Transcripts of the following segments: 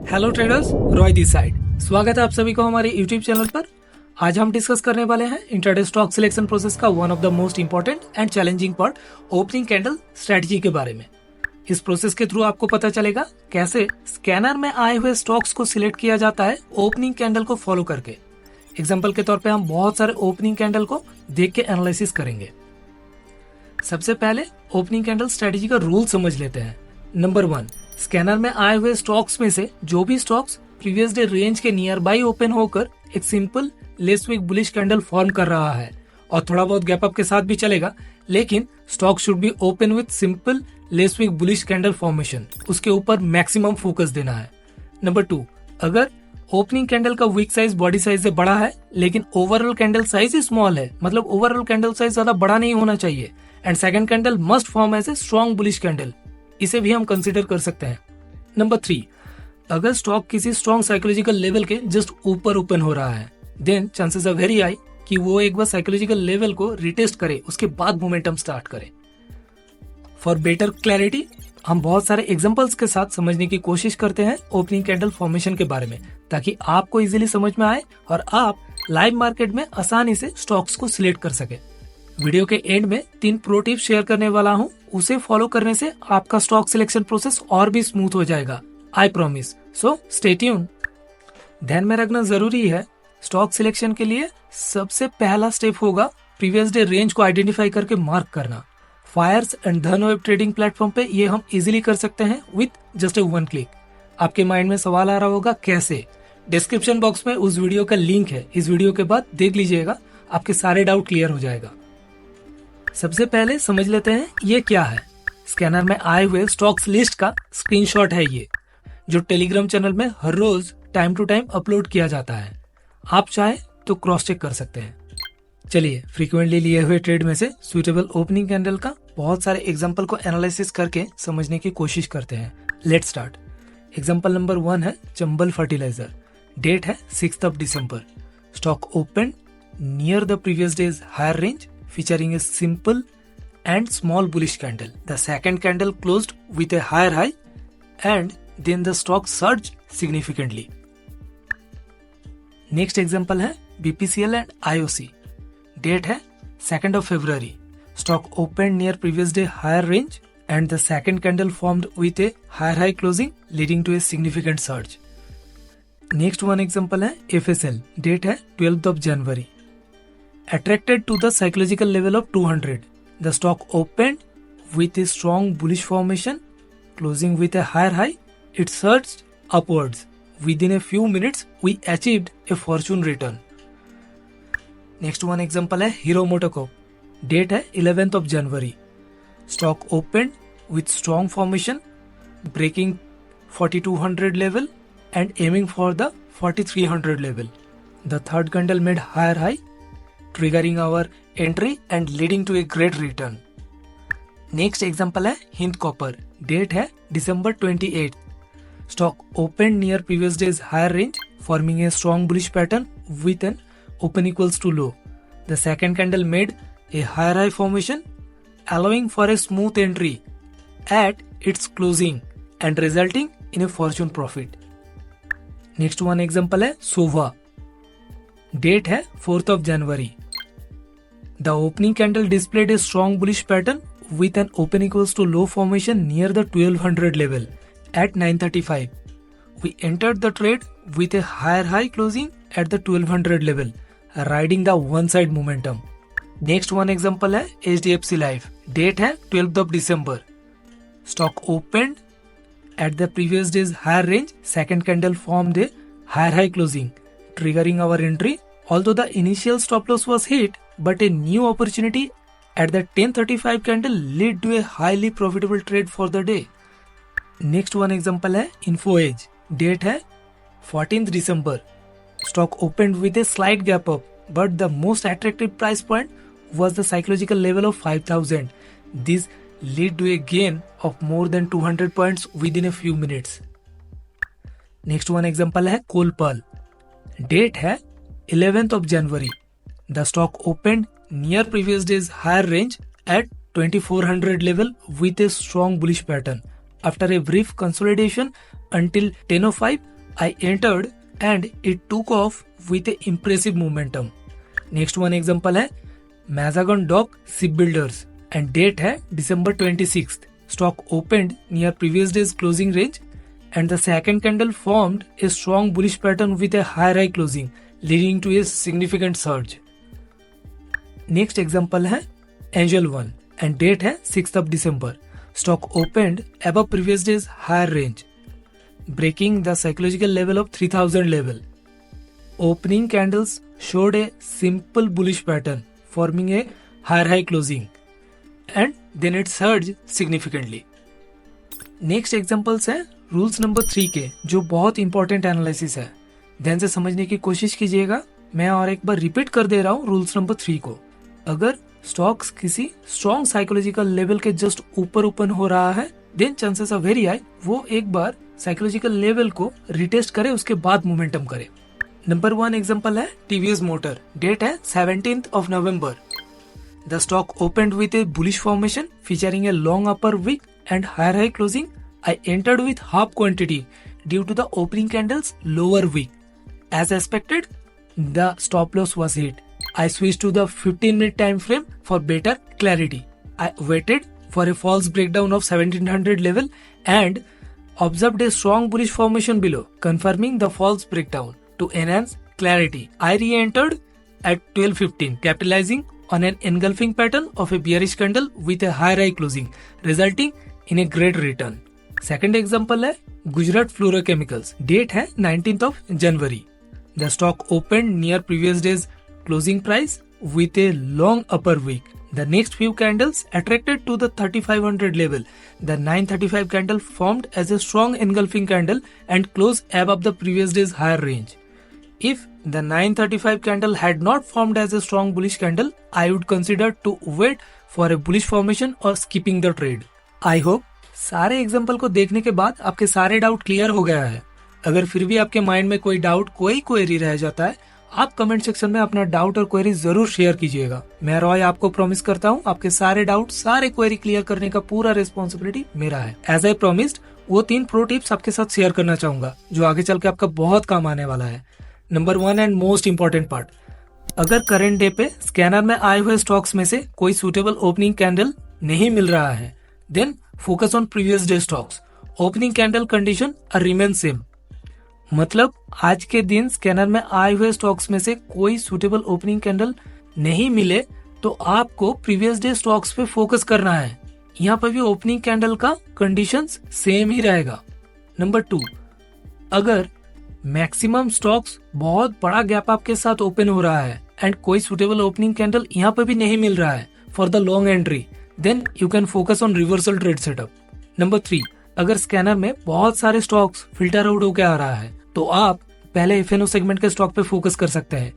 Hello traders, Roy this side. स्वागत है आप सभी को हमारे यूट्यूब चैनल पर। आज हम डिस्कस करने वाले हैं इंट्राडे स्टॉक सिलेक्शन प्रोसेस का one of the most important and challenging part, opening candle strategy के बारे में। इस प्रोसेस के थ्रू आपको पता चलेगा कैसे स्कैनर में आए हुए स्टॉक्स को सिलेक्ट किया जाता है ओपनिंग कैंडल को फॉलो करके। एग्जाम्पल के तौर पे हम बहुत सारे ओपनिंग कैंडल को देख के एनालिसिस करेंगे। सबसे पहले ओपनिंग कैंडल स्ट्रेटजी का रूल समझ लेते हैं। नंबर 1, स्कैनर में आए हुए स्टॉक्स में से जो भी स्टॉक्स प्रीवियस डे रेंज के नियर बाई ओपन होकर एक simple less wick bullish candle form कर रहा है और थोड़ा बहुत गैप अप के साथ भी चलेगा, लेकिन stock should be open with simple less wick bullish candle formation, उसके ऊपर मैक्सिमम फोकस देना है। नंबर 2, अगर ओपनिंग कैंडल का वीक साइज बॉडी साइज से बड़ा है लेकिन ओवरऑल कैंडल साइज स्मॉल है, मतलब ओवरऑल कैंडल साइज ज्यादा बड़ा नहीं होना चाहिए, and second candle must form as a strong bullish candle, इसे भी हम कंसीडर कर सकते हैं। नंबर 3, अगर स्टॉक किसी स्ट्रॉन्ग साइकोलॉजिकल लेवल के जस्ट ऊपर ओपन हो रहा है, then chances are very high कि वो एक बार साइकोलॉजिकल लेवल को रिटेस्ट करे, उसके बाद मोमेंटम स्टार्ट करे। फॉर बेटर क्लैरिटी हम बहुत सारे एग्जांपल्स के साथ समझने की कोशिश करते हैं ओपनिंग कैंडल फॉर्मेशन के बारे में, ताकि आपको इजीली समझ में आए और आप लाइव मार्केट में आसानी से स्टॉक्स को सिलेक्ट कर सके। वीडियो के एंड में 3 प्रो टिप्स शेयर करने वाला हूँ, उसे फॉलो करने से आपका स्टॉक सिलेक्शन प्रोसेस और भी स्मूथ हो जाएगा, I promise. So stay tune. ध्यान में रखना जरूरी है, स्टॉक सिलेक्शन के लिए सबसे पहला स्टेप होगा प्रीवियस डे रेंज को आइडेंटिफाई करके मार्क करना। फायर्स एंड धनवेब ट्रेडिंग प्लेटफॉर्म पे ये हम इजीली कर सकते हैं विथ जस्ट ए 1 क्लिक। आपके माइंड में सवाल आ रहा होगा कैसे? डिस्क्रिप्शन बॉक्स में उस वीडियो का लिंक है, इस वीडियो के बाद देख लीजिएगा, आपके सारे डाउट क्लियर हो जाएगा। सबसे पहले समझ लेते हैं ये क्या है। स्कैनर में आए हुए स्टॉक्स लिस्ट का स्क्रीनशॉट है ये, जो टेलीग्राम चैनल में हर रोज टाइम टू टाइम अपलोड किया जाता है। आप चाहे तो क्रॉस चेक कर सकते हैं। चलिए फ्रीक्वेंटली लिए हुए ट्रेड में से सुइटेबल ओपनिंग कैंडल का बहुत सारे एग्जांपल को एनालिसिस करके समझने की कोशिश करते हैं। Let's start. एग्जांपल नंबर 1 है चंबल फर्टिलाइजर। डेट है 6 दिसंबर। Stock open near the previous day's higher range featuring a simple and small bullish candle. The second candle closed with a higher high and then the stock surged significantly. Next example है BPCL and IOC. Date है 2nd of February. Stock opened near previous day higher range and the second candle formed with a higher high closing leading to a significant surge. Next one example है FSL. Date है 12th of January. Attracted to the psychological level of 200, the stock opened with a strong bullish formation, closing with a higher high. It surged upwards. Within a few minutes, we achieved a fortune return. Next one example है Hero MotoCorp. Date है 11th of January. Stock opened with strong formation, breaking 4200 level and aiming for the 4300 level. The third candle made higher high, triggering our entry and leading to a great return. Next example है Hind Copper. Date है December 28. Stock opened near previous day's higher range, forming a strong bullish pattern with an open equals to low. The second candle made a higher high formation, allowing for a smooth entry at its closing and resulting in a fortune profit. Next one example है Sova. Date है 4th of January. The opening candle displayed a strong bullish pattern with an open equals to low formation near the 1200 level at 9:35. We entered the trade with a higher high closing at the 1200 level, riding the one side momentum. Next one example है HDFC Life. Date है 12th of December. Stock opened at the previous day's higher range. Second candle formed a higher high closing, triggering our entry. Although the initial stop loss was hit, but a new opportunity at the 10:35 candle led to a highly profitable trade for the day. Next one example है InfoEdge. Date है 14th December. Stock opened with a slight gap up, but the most attractive price point was the psychological level of 5000. This led to a gain of more than 200 points within a few minutes. Next one example है Colpal. Date है 11th of January. The stock opened near previous day's higher range at 2400 level with a strong bullish pattern. After a brief consolidation until 10:05, I entered and it took off with a impressive momentum. Next one example है Mazagon Dock Shipbuilders and date है December 26th. Stock opened near previous day's closing range and the second candle formed a strong bullish pattern with a higher high closing, leading to a significant surge. Next example है Angel One and date है 6th of December. Stock opened above previous day's higher range, breaking the psychological level of 3000 level. Opening candles showed a simple bullish pattern, forming a higher high closing, and then it surged significantly. Next examples हैं rules number 3 के, जो बहुत important analysis है. ध्यान से समझने की कोशिश कीजिएगा. मैं और एक बार रिपीट कर दे रहा हूँ रूल्स नंबर 3 को. अगर स्टॉक्स किसी स्ट्रॉन्ग साइकोलॉजिकल लेवल के जस्ट ऊपर ओपन हो रहा है, then chances are very high वो एक बार साइकोलॉजिकल लेवल को रिटेस्ट करे, उसके बाद मोमेंटम करे. नंबर 1 एग्जांपल है टीवीएस मोटर. डेट है 17th of November. The stock opened with a bullish formation featuring a long upper wick and higher high closing. I entered with half quantity due to the opening candle's lower wick. As expected, the stop loss was hit. I switched to the 15-minute time frame for better clarity. I waited for a false breakdown of 1700 level and observed a strong bullish formation below, confirming the false breakdown. To enhance clarity, I re-entered at 12:15, capitalizing on an engulfing pattern of a bearish candle with a higher high closing, resulting in a great return. Second example है Gujarat Fluorochemicals. Date है 19th of January. The stock opened near previous day's closing price with a long upper wick. The next few candles attracted to the 3500 level. The 935 candle formed as a strong engulfing candle and closed above the previous day's higher range. If the 935 candle had not formed as a strong bullish candle, I would consider to wait for a bullish formation or skipping the trade. I hope सारे example को देखने के बाद आपके सारे doubt clear हो गया है. अगर फिर भी आपके माइंड में कोई डाउट, कोई क्वेरी रह जाता है, आप कमेंट सेक्शन में अपना डाउट और क्वेरी जरूर शेयर कीजिएगा. मैं रॉय आपको प्रॉमिस करता हूँ आपके सारे डाउट, सारे क्वेरी क्लियर करने का पूरा रिस्पॉन्सिबिलिटी मेरा है. एज आई प्रॉमिस्ड, वो 3 प्रो टिप्स आपके साथ शेयर करना चाहूंगा जो आगे चल के आपका बहुत काम आने वाला है. Number 1 and most important part, अगर करंट डे पे स्कैनर में आए हुए स्टॉक्स में से कोई सुटेबल ओपनिंग कैंडल नहीं मिल रहा है, then focus on previous day stocks. Opening candle condition are remain same. मतलब आज के दिन स्कैनर में आए हुए स्टॉक्स में से कोई सुटेबल ओपनिंग कैंडल नहीं मिले तो आपको प्रीवियस डे स्टॉक्स पे फोकस करना है. यहाँ पर भी ओपनिंग कैंडल का कंडीशंस सेम ही रहेगा. नंबर 2, अगर मैक्सिमम स्टॉक्स बहुत बड़ा गैप आपके साथ ओपन हो रहा है एंड कोई सुटेबल ओपनिंग कैंडल यहाँ पे भी नहीं मिल रहा है for the long entry, then you can focus on reversal trade setup. Number 3, अगर स्कैनर में बहुत सारे स्टॉक्स फिल्टर आउट होकर आ रहा है तो आप पहले एफएनओ सेगमेंट के स्टॉक पे फोकस कर सकते हैं,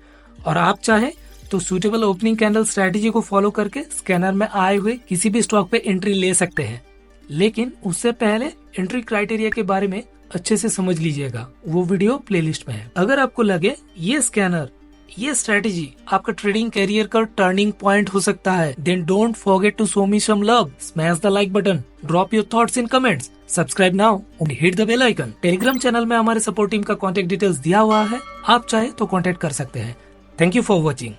और आप चाहे तो सुटेबल ओपनिंग कैंडल स्ट्रेटेजी को फॉलो करके स्कैनर में आए हुए किसी भी स्टॉक पे एंट्री ले सकते हैं. लेकिन उससे पहले एंट्री क्राइटेरिया के बारे में अच्छे से समझ लीजिएगा, वो वीडियो प्लेलिस्ट में है. अगर आपको लगे ये स्कैनर, ये स्ट्रेटेजी आपका ट्रेडिंग करियर का टर्निंग पॉइंट हो सकता है, then don't forget to show me some love. Smash the like button, drop your thoughts in comments, subscribe now and hit the bell icon. Telegram channel में हमारे support team का contact details दिया हुआ है, आप चाहे तो कॉन्टेक्ट कर सकते हैं. Thank you for watching.